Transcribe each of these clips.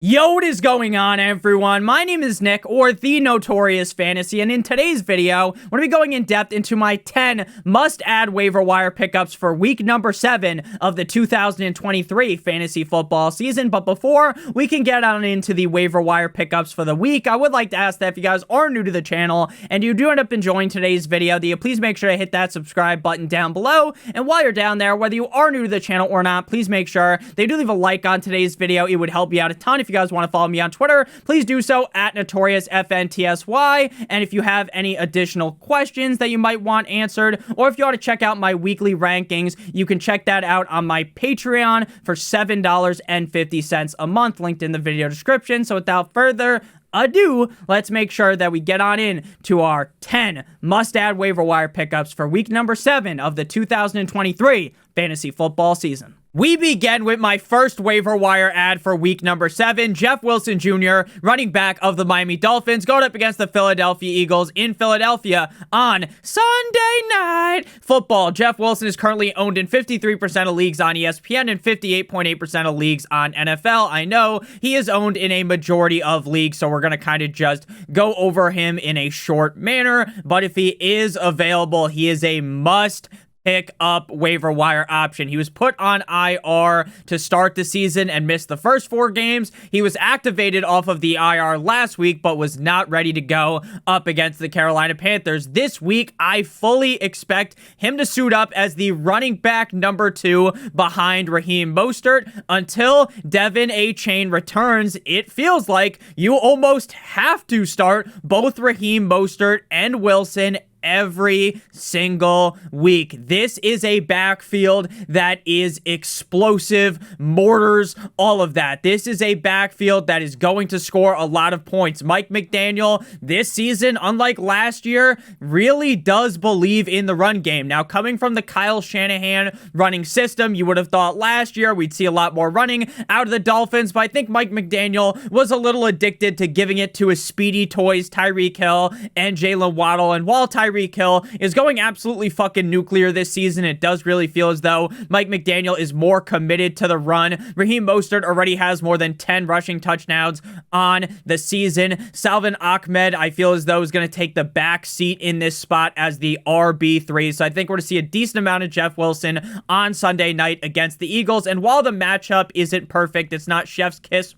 Yo, what is going on, everyone? My name is Nick, or the Notorious Fantasy, and in today's video, we're going to be going in depth into my 10 must-add waiver wire pickups for week number 7 of the 2023 fantasy football season. But before we can get on into the waiver wire pickups for the week, I would like to ask that if you guys are new to the channel and you do end up enjoying today's video, that you please make sure to hit that subscribe button down below. And while you're down there, whether you are new to the channel or not, please make sure that you do leave a like on today's video. It would help me out a ton. If you guys want to follow me on Twitter, please do so at NotoriousFantasy. And if you have any additional questions that you might want answered, or if you want to check out my weekly rankings, you can check that out on my Patreon for $7.50 a month, linked in the video description. So without further ado, let's make sure that we get on in to our 10 must-add waiver wire pickups for week number 7 of the 2023 fantasy football season. We begin with my first waiver wire ad for week number 7. Jeff Wilson Jr., running back of the Miami Dolphins, going up against the Philadelphia Eagles in Philadelphia on Sunday Night Football. Jeff Wilson is currently owned in 53% of leagues on ESPN and 58.8% of leagues on NFL. I know he is owned in a majority of leagues, so we're going to kind of just go over him in a short manner. But if he is available, he is a must pick up waiver wire option. He was put on IR to start the season and missed the first 4 games. He was activated off of the IR last week, but was not ready to go up against the Carolina Panthers. This week, I fully expect him to suit up as the running back number 2 behind Raheem Mostert. Until Devin Achane returns, it feels like you almost have to start both Raheem Mostert and Wilson every single week. This is a backfield that is explosive, mortars, all of that. This is a backfield that is going to score a lot of points. Mike McDaniel this season, unlike last year, really does believe in the run game. Now, coming from the Kyle Shanahan running system, you would have thought last year we'd see a lot more running out of the Dolphins, but I think Mike McDaniel was a little addicted to giving it to his speedy toys, Tyreek Hill and Jalen Waddle. And while Tyreek Hill is going absolutely fucking nuclear this season, it does really feel as though Mike McDaniel is more committed to the run. Raheem Mostert already has more than 10 rushing touchdowns on the season. Salvon Ahmed, I feel as though, is going to take the back seat in this spot as the RB3. So I think we're going to see a decent amount of Jeff Wilson on Sunday night against the Eagles. And while the matchup isn't perfect, it's not chef's kiss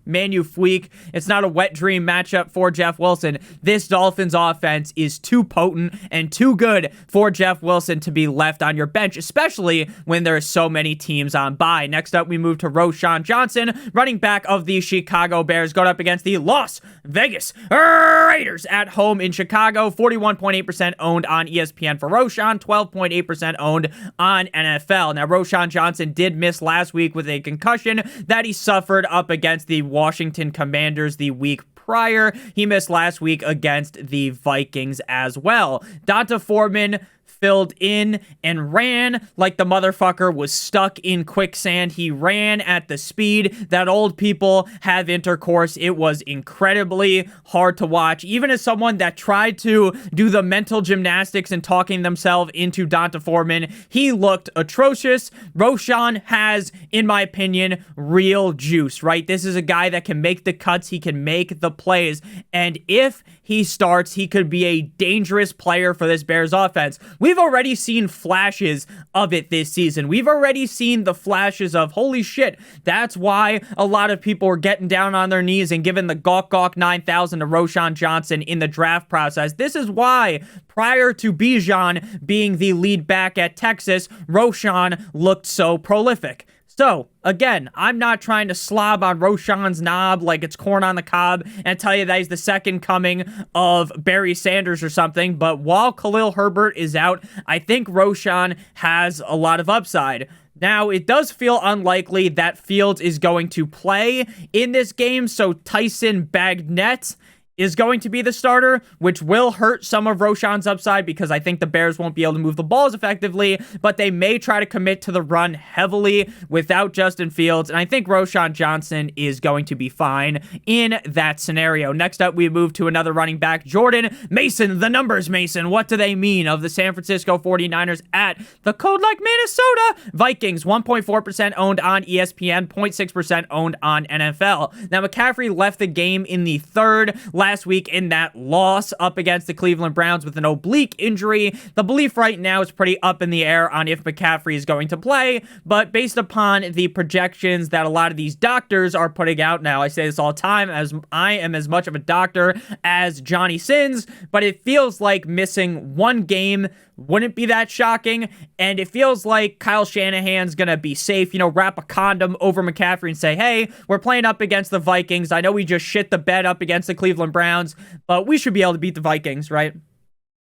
Magnifique. It's not a wet dream matchup for Jeff Wilson. This Dolphins offense is too potent and too good for Jeff Wilson to be left on your bench, especially when there are so many teams on bye. Next up, we move to Roschon Johnson, running back of the Chicago Bears, going up against the Las Vegas Raiders at home in Chicago. 41.8% owned on ESPN for Roschon, 12.8% owned on NFL. Now, Roschon Johnson did miss last week with a concussion that he suffered up against the Washington Commanders the week prior. He missed last week against the Vikings as well. Donta Foreman filled in and ran like the motherfucker was stuck in quicksand. He ran at the speed that old people have intercourse. It was incredibly hard to watch. Even as someone that tried to do the mental gymnastics and talking themselves into Donta Foreman, he looked atrocious. Roschon has, in my opinion, real juice, right? This is a guy that can make the cuts. He can make the plays. And if he starts, he could be a dangerous player for this Bears offense. We've already seen flashes of it this season. We've already seen the flashes of, holy shit, that's why a lot of people were getting down on their knees and giving the Gawk 9000 to Roschon Johnson in the draft process. This is why, prior to Bijan being the lead back at Texas, Roschon looked so prolific. So, again, I'm not trying to slob on Roschon's knob like it's corn on the cob and tell you that he's the second coming of Barry Sanders or something, but while Khalil Herbert is out, I think Roschon has a lot of upside. Now, it does feel unlikely that Fields is going to play in this game, so Tyson Bagnet is going to be the starter, which will hurt some of Roschon's upside because I think the Bears won't be able to move the ball as effectively, but they may try to commit to the run heavily without Justin Fields, and I think Roschon Johnson is going to be fine in that scenario. Next up, we move to another running back, Jordan Mason. The numbers, Mason. What do they mean? Of the San Francisco 49ers at the code like Minnesota Vikings, 1.4% owned on ESPN, 0.6% owned on NFL. Now, McCaffrey left the game in the third last week in that loss up against the Cleveland Browns with an oblique injury. The belief right now is pretty up in the air on if McCaffrey is going to play, but based upon the projections that a lot of these doctors are putting out now, I say this all the time, as I am as much of a doctor as Johnny Sins, but it feels like missing one game wouldn't be that shocking, and it feels like Kyle Shanahan's gonna be safe, wrap a condom over McCaffrey and say, hey, we're playing up against the Vikings. I know we just shit the bed up against the Cleveland Browns, but we should be able to beat the Vikings, right?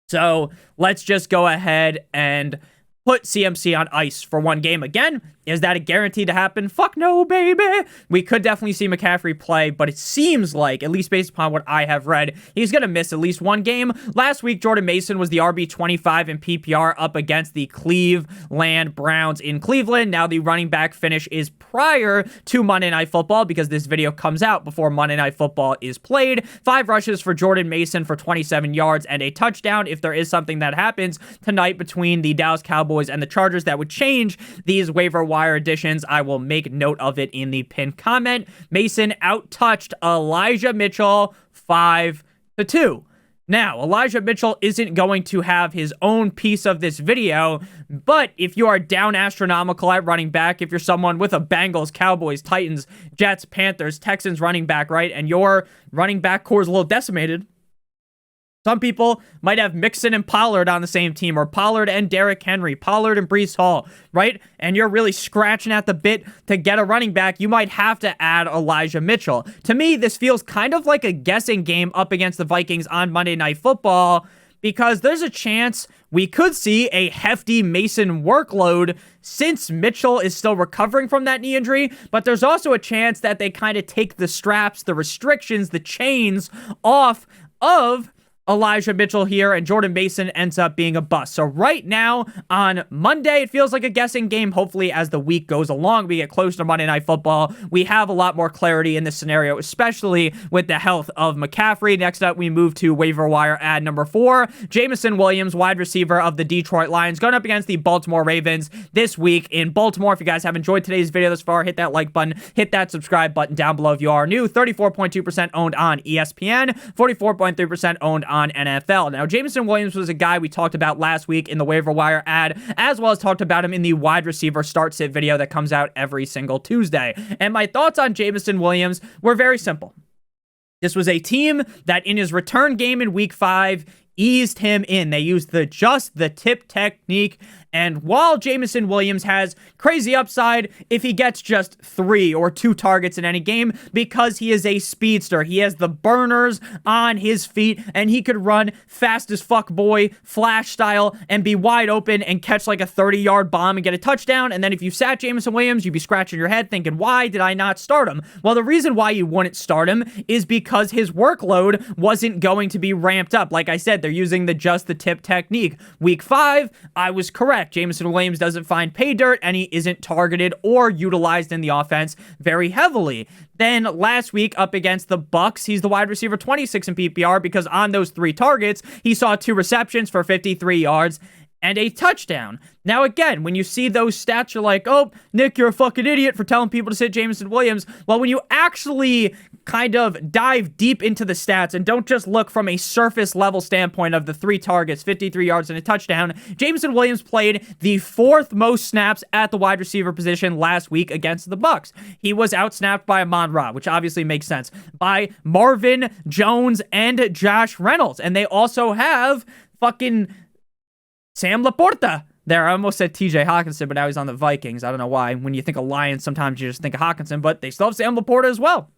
So let's just go ahead and put CMC on ice for one game again. Is that a guarantee to happen? Fuck no, baby. We could definitely see McCaffrey play, but it seems like, at least based upon what I have read, he's going to miss at least one game. Last week, Jordan Mason was the RB25 in PPR up against the Cleveland Browns in Cleveland. Now, the running back finish is prior to Monday Night Football because this video comes out before Monday Night Football is played. 5 rushes for Jordan Mason for 27 yards and a touchdown. If there is something that happens tonight between the Dallas Cowboys and the Chargers that would change these waiver wire additions, I will make note of it in the pinned comment. Mason out-touched Elijah Mitchell 5-2. Now, Elijah Mitchell isn't going to have his own piece of this video, but if you are down astronomical at running back, if you're someone with a Bengals, Cowboys, Titans, Jets, Panthers, Texans running back, right, and your running back core is a little decimated, some people might have Mixon and Pollard on the same team, or Pollard and Derrick Henry, Pollard and Breece Hall, right? And you're really scratching at the bit to get a running back. You might have to add Elijah Mitchell. To me, this feels kind of like a guessing game up against the Vikings on Monday Night Football, because there's a chance we could see a hefty Mason workload since Mitchell is still recovering from that knee injury, but there's also a chance that they kind of take the straps, the restrictions, the chains off of Elijah Mitchell here, and Jordan Mason ends up being a bust. So right now, on Monday, it feels like a guessing game. Hopefully, as the week goes along, we get close to Monday Night Football, we have a lot more clarity in this scenario, especially with the health of McCaffrey. Next up, we move to waiver wire ad number 4. Jameson Williams, wide receiver of the Detroit Lions, going up against the Baltimore Ravens this week in Baltimore. If you guys have enjoyed today's video thus far, hit that like button, hit that subscribe button down below if you are new. 34.2% owned on ESPN, 44.3% owned on NFL. Now, Jameson Williams was a guy we talked about last week in the waiver wire ad, as well as talked about him in the wide receiver start sit video that comes out every single Tuesday. And my thoughts on Jameson Williams were very simple. This was a team that in his return game in week 5 eased him in. They used just the tip technique. And while Jameson Williams has crazy upside if he gets just 3 or 2 targets in any game, because he is a speedster, he has the burners on his feet, and he could run fast as fuck boy, flash style, and be wide open and catch like a 30-yard bomb and get a touchdown. And then if you sat Jameson Williams, you'd be scratching your head thinking, why did I not start him? Well, the reason why you wouldn't start him is because his workload wasn't going to be ramped up. Like I said, they're using just the tip technique. Week 5, I was correct. Jameson Williams doesn't find pay dirt, and he isn't targeted or utilized in the offense very heavily. Then last week up against the Bucks, he's the wide receiver 26 in PPR because on those 3 targets, he saw 2 receptions for 53 yards and a touchdown. Now, again, when you see those stats, you're like, oh, Nick, you're a fucking idiot for telling people to sit Jameson Williams. Well, when you actually kind of dive deep into the stats and don't just look from a surface level standpoint of the 3 targets, 53 yards and a touchdown, Jameson Williams played the 4th most snaps at the wide receiver position last week against the Bucks. He was outsnapped by Amon-Ra, which obviously makes sense, by Marvin Jones and Josh Reynolds. And they also have fucking Sam Laporta there. I almost said TJ Hawkinson, but now he's on the Vikings. I don't know why. When you think of Lions, sometimes you just think of Hawkinson, but they still have Sam Laporta as well.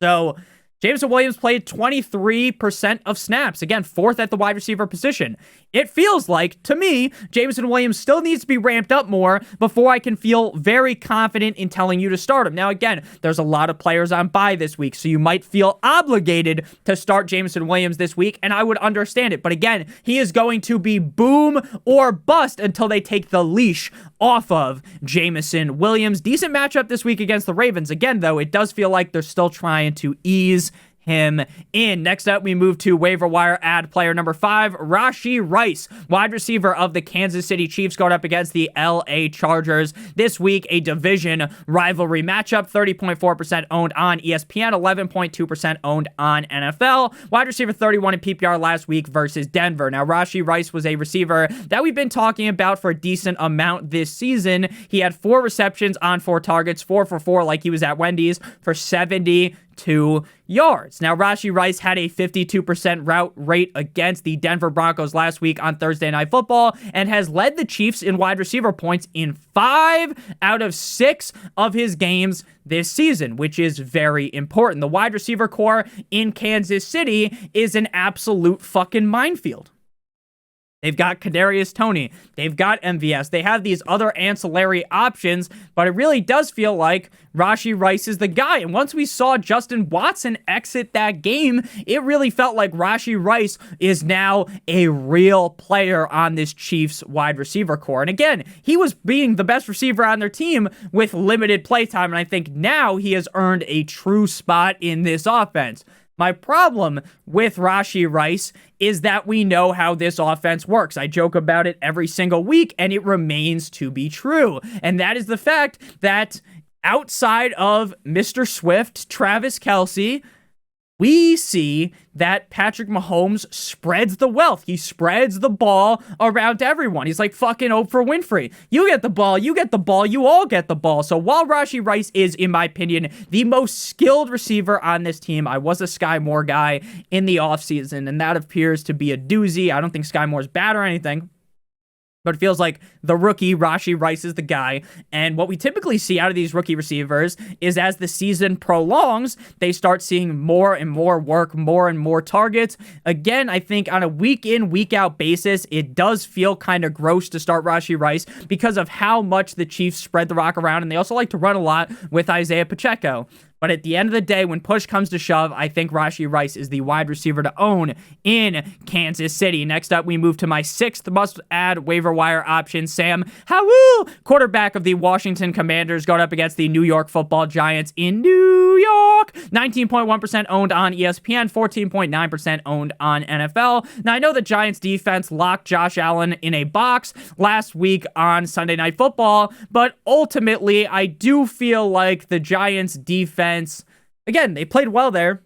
So Jameson Williams played 23% of snaps. Again, 4th at the wide receiver position. It feels like, to me, Jameson Williams still needs to be ramped up more before I can feel very confident in telling you to start him. Now, again, there's a lot of players on bye this week, so you might feel obligated to start Jameson Williams this week, and I would understand it. But again, he is going to be boom or bust until they take the leash off of Jameson Williams. Decent matchup this week against the Ravens. Again, though, it does feel like they're still trying to ease him in. Next up, we move to waiver wire ad player number 5, Rashee Rice, wide receiver of the Kansas City Chiefs, going up against the LA Chargers this week. A division rivalry matchup. 30.4% owned on ESPN, 11.2% owned on NFL. Wide receiver 31 in PPR last week versus Denver. Now, Rashee Rice was a receiver that we've been talking about for a decent amount this season. He had 4 receptions on 4 targets, 4 for 4 like he was at Wendy's for 72 yards. Now, Rashee Rice had a 52% route rate against the Denver Broncos last week on Thursday Night Football and has led the Chiefs in wide receiver points in 5 out of 6 of his games this season, which is very important. The wide receiver core in Kansas City is an absolute fucking minefield. They've got Kadarius Toney. They've got MVS. They have these other ancillary options, but it really does feel like Rashee Rice is the guy. And once we saw Justin Watson exit that game, it really felt like Rashee Rice is now a real player on this Chiefs wide receiver core. And again, he was being the best receiver on their team with limited playtime, and I think now he has earned a true spot in this offense. My problem with Rashee Rice is that we know how this offense works. I joke about it every single week, and it remains to be true. And that is the fact that outside of Mr. Swift, Travis Kelce, we see that Patrick Mahomes spreads the wealth. He spreads the ball around to everyone. He's like fucking Oprah Winfrey. You get the ball, you get the ball, you all get the ball. So while Rashee Rice is, in my opinion, the most skilled receiver on this team, I was a Sky Moore guy in the offseason, and that appears to be a doozy. I don't think Sky Moore's bad or anything, but it feels like the rookie Rashee Rice is the guy. And what we typically see out of these rookie receivers is as the season prolongs, they start seeing more and more work, more and more targets. Again, I think on a week in, week out basis, it does feel kind of gross to start Rashee Rice because of how much the Chiefs spread the rock around. And they also like to run a lot with Isaiah Pacheco. But at the end of the day, when push comes to shove, I think Rashee Rice is the wide receiver to own in Kansas City. Next up, we move to my 6th must-add waiver wire option, Sam Howell, quarterback of the Washington Commanders, going up against the New York Football Giants in New York. 19.1% owned on ESPN, 14.9% owned on NFL. Now, I know the Giants defense locked Josh Allen in a box last week on Sunday Night Football, but ultimately, I do feel like the Giants defense, again, they played well there,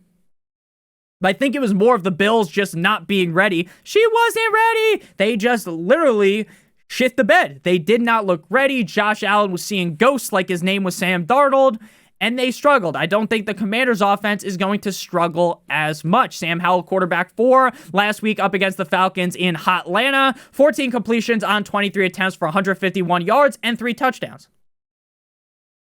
but I think it was more of the Bills just not being ready. She wasn't ready. They just literally shit the bed. They did not look ready. Josh Allen was seeing ghosts like his name was Sam Darnold, and they struggled. I don't think the Commanders' offense is going to struggle as much. Sam Howell, quarterback 4, last week up against the Falcons in Hotlanta. 14 completions on 23 attempts for 151 yards and 3 touchdowns.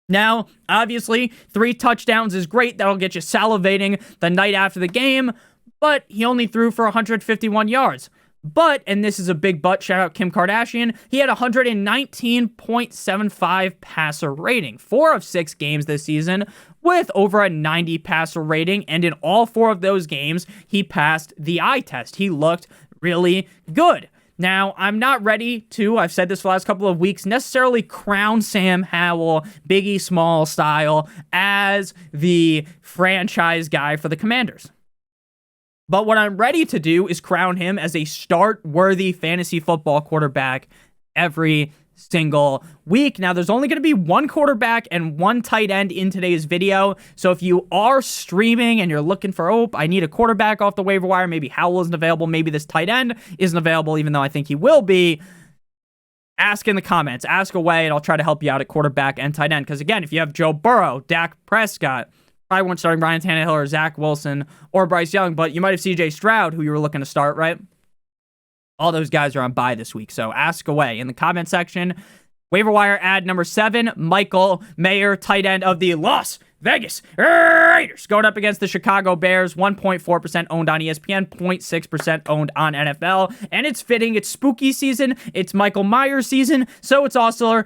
Now, obviously, 3 touchdowns is great. That'll get you salivating the night after the game, but he only threw for 151 yards. But, and this is a big but, shout out Kim Kardashian, he had 119.75 passer rating. 4 of 6 games this season with over a 90 passer rating, and in all 4 of those games, he passed the eye test. He looked really good. Now, I'm not ready to, I've said this for the last couple of weeks, necessarily crown Sam Howell, Biggie Small style, as the franchise guy for the Commanders. But what I'm ready to do is crown him as a start-worthy fantasy football quarterback every single week. Now, there's only going to be 1 quarterback and 1 tight end in today's video. So if you are streaming and you're looking for, oh, I need a quarterback off the waiver wire, maybe Howell isn't available, maybe this tight end isn't available, even though I think he will be, ask in the comments. Ask away, and I'll try to help you out at quarterback and tight end. Because again, if you have Joe Burrow, Dak Prescott, probably weren't starting Ryan Tannehill or Zach Wilson or Bryce Young, but you might have CJ Stroud, who you were looking to start, right? All those guys are on bye this week, so ask away in the comment section. Waiver wire ad number 7, Michael Mayer, tight end of the Los Vegas Raiders going up against the Chicago Bears, 1.4% owned on ESPN, 0.6% owned on NFL. And it's fitting. It's spooky season. It's Michael Myers season. So it's also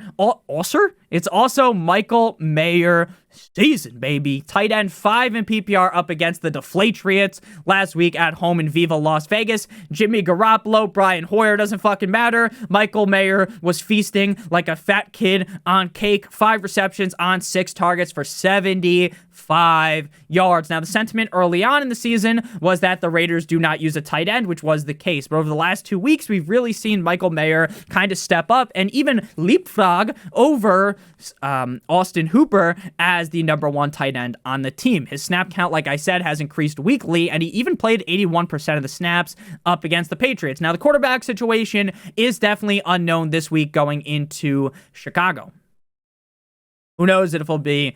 Michael Mayer season, baby. Tight end 5 in PPR up against the Deflatriots last week at home in Viva Las Vegas. Jimmy Garoppolo, Brian Hoyer, doesn't fucking matter. Michael Mayer was feasting like a fat kid on cake. 5 receptions on 6 targets for 75 yards. Now, the sentiment early on in the season was that the Raiders do not use a tight end, which was the case. But over the last 2 weeks, we've really seen Michael Mayer kind of step up and even leapfrog over Austin Hooper as the number 1 tight end on the team. His snap count, like I said, has increased weekly, and he even played 81% of the snaps up against the Patriots. Now, the quarterback situation is definitely unknown this week going into Chicago. Who knows if it'll be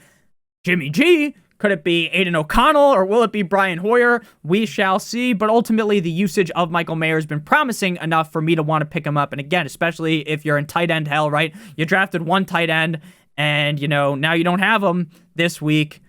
Jimmy G? Could it be Aiden O'Connell, or will it be Brian Hoyer? We shall see, but ultimately the usage of Michael Mayer has been promising enough for me to want to pick him up. And again, especially if you're in tight end hell, right? You drafted 1 tight end, and, now you don't have him this week.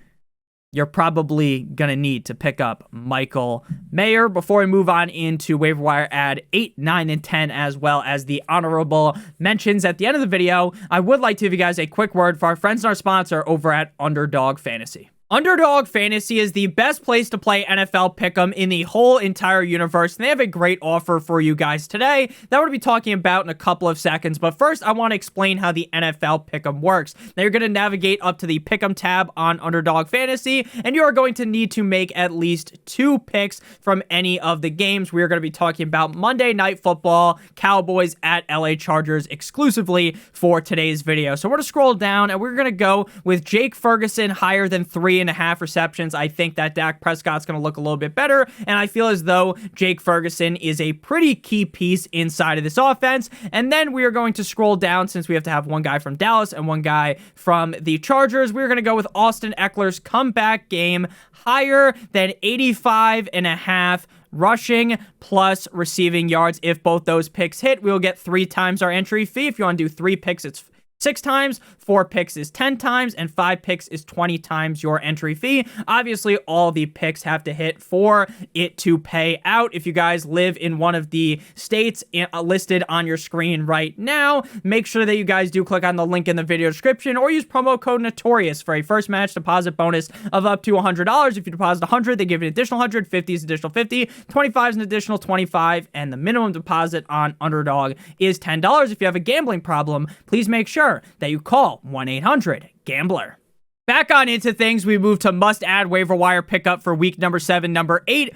You're probably going to need to pick up Michael Mayer. Before we move on into waiver wire ad 8, 9, and 10, as well as the honorable mentions at the end of the video, I would like to give you guys a quick word for our friends and our sponsor over at Underdog Fantasy. Underdog Fantasy is the best place to play NFL Pick'em in the whole entire universe, and they have a great offer for you guys today that we're going to be talking about in a couple of seconds. But first, I want to explain how the NFL Pick'em works. Now, you're going to navigate up to the Pick'em tab on Underdog Fantasy, and you are going to need to make at least 2 picks from any of the games. We are going to be talking about Monday Night Football, Cowboys at LA Chargers exclusively for today's video. So we're going to scroll down, and we're going to go with Jake Ferguson higher than 3.5 receptions. I think that Dak Prescott's going to look a little bit better, and I feel as though Jake Ferguson is a pretty key piece inside of this offense. And then we are going to scroll down, since we have to have one guy from Dallas and one guy from the Chargers. We're going to go with Austin Eckler's comeback game higher than 85.5 rushing plus receiving yards. If both those picks hit, we'll get 3 times our entry fee. If you want to do 3 picks, it's 6 times, 4 picks is 10 times, and 5 picks is 20 times your entry fee. Obviously, all the picks have to hit for it to pay out. If you guys live in one of the states listed on your screen right now, make sure that you guys do click on the link in the video description or use promo code Notorious for a first match deposit bonus of up to $100. If you deposit $100, they give you an additional $100, $50 is an additional $50, $25 is an additional $25, and the minimum deposit on Underdog is $10. If you have a gambling problem, please make sure that you call 1-800-GAMBLER. Back on into things, we move to must-add waiver wire pickup for week number 7, number 8.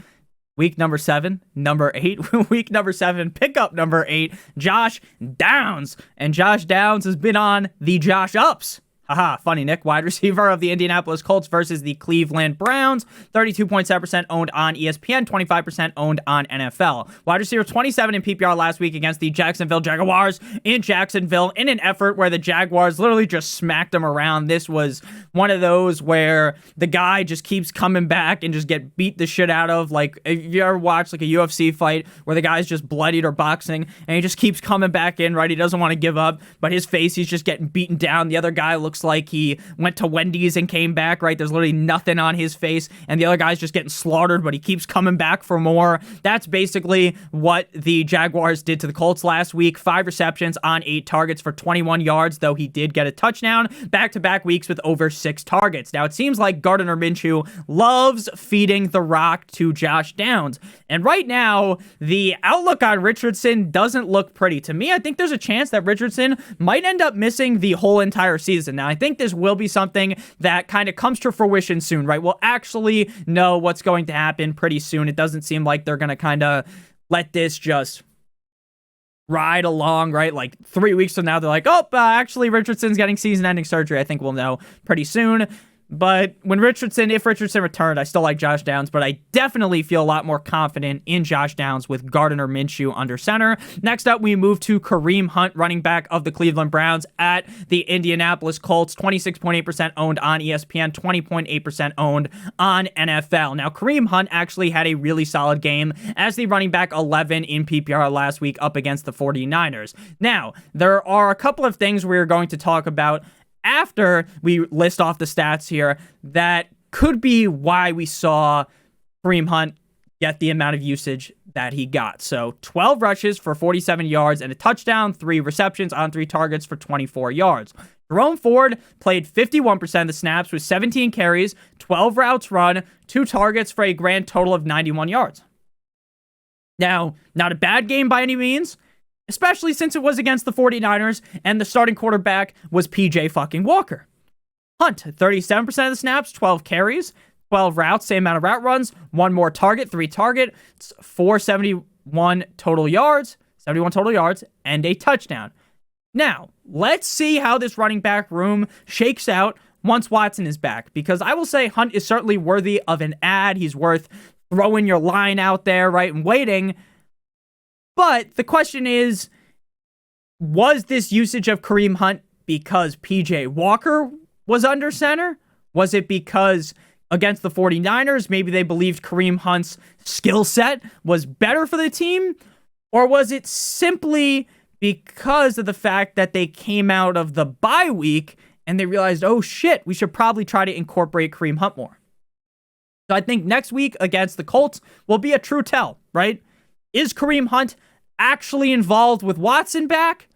Week number 7, number 8. Week number 7, pickup number 8, Josh Downs. And Josh Downs has been on the Josh Ups. Haha, funny, Nick. Wide receiver of the Indianapolis Colts versus the Cleveland Browns. 32.7% owned on ESPN, 25% owned on NFL. Wide receiver 27 in PPR last week against the Jacksonville Jaguars in Jacksonville in an effort where the Jaguars literally just smacked them around. This was one of those where the guy just keeps coming back and just get beat the shit out of. Like, if you ever watch like a UFC fight where the guy's just bloodied or boxing and he just keeps coming back in, right? He doesn't want to give up, but his face, he's just getting beaten down. The other guy looks like he went to Wendy's and came back, right? There's literally nothing on his face, and the other guy's just getting slaughtered, but he keeps coming back for more. That's basically what the Jaguars did to the Colts last week. 5 receptions on 8 targets for 21 yards, though he did get a touchdown. Back-to-back weeks with over 6 targets. Now, it seems like Gardner Minshew loves feeding the rock to Josh Downs, and right now, the outlook on Richardson doesn't look pretty. To me, I think there's a chance that Richardson might end up missing the whole entire season. Now, I think this will be something that kind of comes to fruition soon, right? We'll actually know what's going to happen pretty soon. It doesn't seem like they're going to kind of let this just ride along, right? Like 3 weeks from now, they're like, oh, actually, Richardson's getting season-ending surgery. I think we'll know pretty soon. But if Richardson returned, I still like Josh Downs, but I definitely feel a lot more confident in Josh Downs with Gardner Minshew under center. Next up, we move to Kareem Hunt, running back of the Cleveland Browns at the Indianapolis Colts, 26.8% owned on ESPN, 20.8% owned on NFL. Now, Kareem Hunt actually had a really solid game as the running back 11 in PPR last week up against the 49ers. Now, there are a couple of things we're going to talk about after we list off the stats here, that could be why we saw Kareem Hunt get the amount of usage that he got. So 12 rushes for 47 yards and a touchdown, 3 receptions on 3 targets for 24 yards. Jerome Ford played 51% of the snaps with 17 carries, 12 routes run, 2 targets for a grand total of 91 yards. Now, not a bad game by any means, especially since it was against the 49ers and the starting quarterback was PJ fucking Walker. Hunt, 37% of the snaps, 12 carries, 12 routes, same amount of route runs, 1 more target, 3 targets, 71 total yards, and a touchdown. Now, let's see how this running back room shakes out once Watson is back, because I will say Hunt is certainly worthy of an ad. He's worth throwing your line out there, right, and waiting. But the question is, was this usage of Kareem Hunt because PJ Walker was under center? Was it because against the 49ers, maybe they believed Kareem Hunt's skill set was better for the team? Or was it simply because of the fact that they came out of the bye week and they realized, oh shit, we should probably try to incorporate Kareem Hunt more? So I think next week against the Colts will be a true tell, right? Is Kareem Hunt actually involved with Watson back?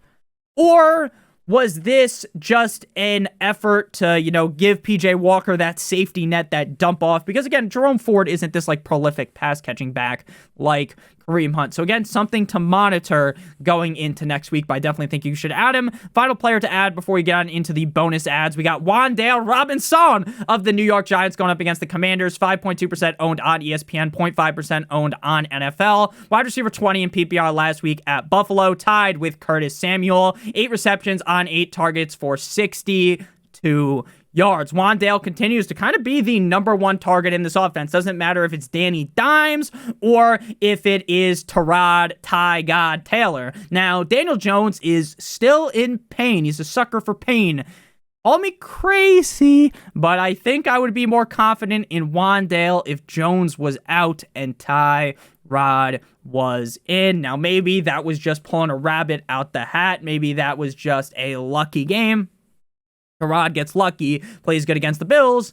Or was this just an effort to, give PJ Walker that safety net, that dump off? Because again, Jerome Ford isn't this like prolific pass catching back like Kareem Hunt. So again, something to monitor going into next week, but I definitely think you should add him. Final player to add before we get on into the bonus ads, we got Wan'Dale Robinson of the New York Giants going up against the Commanders. 5.2% owned on ESPN, 0.5% owned on NFL. Wide receiver 20 in PPR last week at Buffalo, tied with Curtis Samuel. 8 receptions on 8 targets for 62 yards. Wan'Dale continues to kind of be the number 1 target in this offense. Doesn't matter if it's Danny Dimes or if it is Tyrod Ty God Taylor. Now, Daniel Jones is still in pain. He's a sucker for pain. Call me crazy, but I think I would be more confident in Wan'Dale if Jones was out and Tyrod was in. Now, maybe that was just pulling a rabbit out the hat. Maybe that was just a lucky game. Tyrod gets lucky, plays good against the Bills.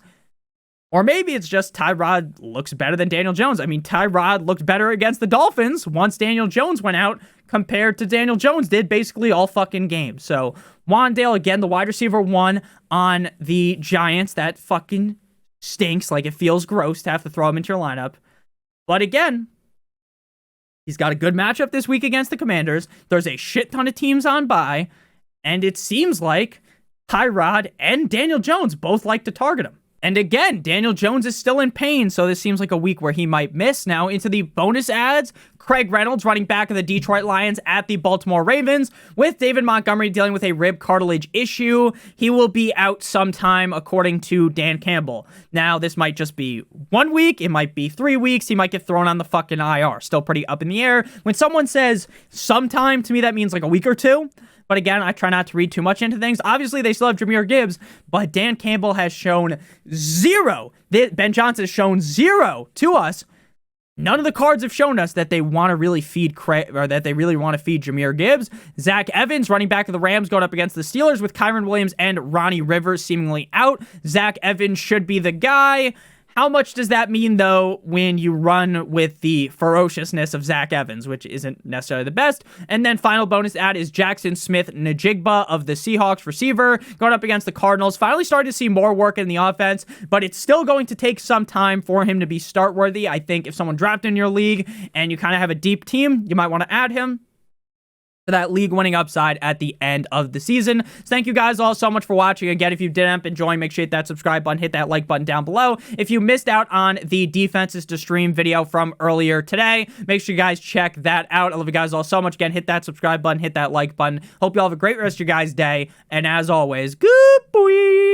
Or maybe it's just Tyrod looks better than Daniel Jones. I mean, Tyrod looked better against the Dolphins once Daniel Jones went out compared to Daniel Jones did basically all fucking game. So Wan'Dale, again, the wide receiver 1 on the Giants. That fucking stinks. Like, it feels gross to have to throw him into your lineup. But again, he's got a good matchup this week against the Commanders. There's a shit ton of teams on bye. And it seems like Tyrod and Daniel Jones both like to target him. And again, Daniel Jones is still in pain, so this seems like a week where he might miss. Now, into the bonus ads, Craig Reynolds, running back of the Detroit Lions at the Baltimore Ravens, with David Montgomery dealing with a rib cartilage issue. He will be out sometime, according to Dan Campbell. Now, this might just be 1 week. It might be 3 weeks. He might get thrown on the fucking IR. Still pretty up in the air. When someone says sometime, to me, that means like a week or 2. But again, I try not to read too much into things. Obviously, they still have Jahmyr Gibbs, but Dan Campbell has shown 0. Ben Johnson has shown 0 to us. None of the cards have shown us that they want to really feed Jahmyr Gibbs. Zach Evans, running back of the Rams, going up against the Steelers with Kyren Williams and Ronnie Rivers seemingly out. Zach Evans should be the guy. How much does that mean, though, when you run with the ferociousness of Zach Evans, which isn't necessarily the best? And then final bonus ad is Jackson Smith-Njigba of the Seahawks, receiver, going up against the Cardinals. Finally started to see more work in the offense, but it's still going to take some time for him to be start-worthy. I think if someone drafted in your league and you kind of have a deep team, you might want to add him for that league-winning upside at the end of the season. So thank you guys all so much for watching. Again, if you did end up enjoying, make sure you hit that subscribe button, hit that like button down below. If you missed out on the defenses to stream video from earlier today, make sure you guys check that out. I love you guys all so much. Again, hit that subscribe button, hit that like button. Hope you all have a great rest of your guys' day. And as always, good boy.